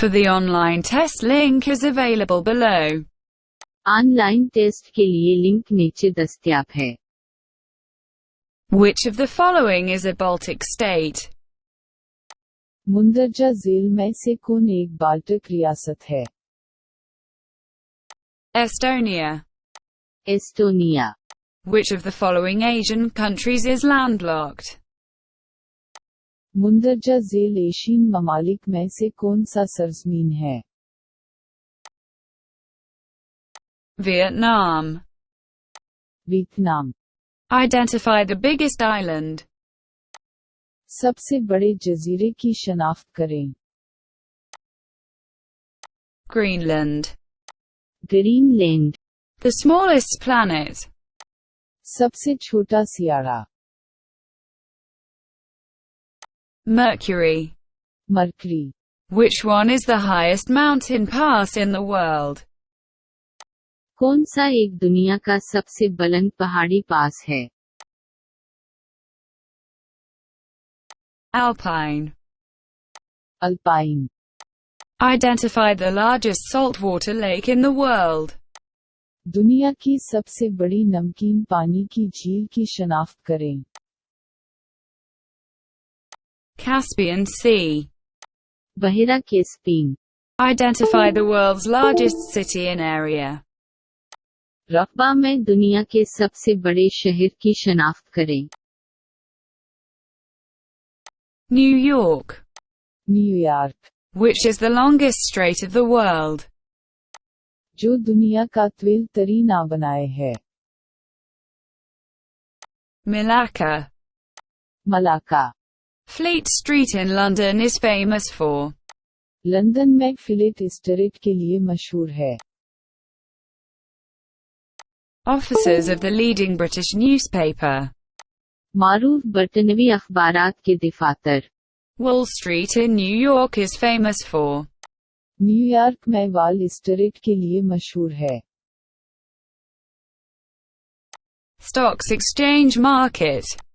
for the online test link is available below. Online test के लिए link नीचे दस्तयाब है। Which of the following is a Baltic state? मुंदरजा झील में से कौन एक बाल्टिक रियासत है? Estonia. Estonia. Which of the following Asian countries is landlocked? मुंदरजा झील एशियन ममालिक में से कौन सा सरजमीन है? Vietnam. Vietnam. Identify the biggest island. सबसे बड़े जजीरे की शनाख्त करें। Greenland. Greenland. The smallest planet. सबसे छोटा सियारा। Mercury. Mercury. Which one is the highest mountain pass in the world? कौन सा एक दुनिया का सबसे बुलंद पहाड़ी पास है? Alpine. Alpine. Identify the largest saltwater lake in the world. दुनिया की सबसे बड़ी नमकीन पानी की झील की शनाख्त करें। Caspian Sea. बहिरा Caspian. Identify the world's largest city in area. रकबा में दुनिया के सबसे बड़े शहर की शनाख्त करें। New York. New York. Which is the longest strait of the world? जो दुनिया का तवील तरीन आबनाए है। Malacca. Malacca. Fleet Street in London is famous for. London में फिलेट स्ट्रीट के लिए मशहूर है। Officers of the leading British newspaper. मारूफ बरतानवी अखबारात के दफातर। Wall Street in New York is famous for. New York में वॉल स्ट्रीट के लिए मशहूर है। Stocks exchange market.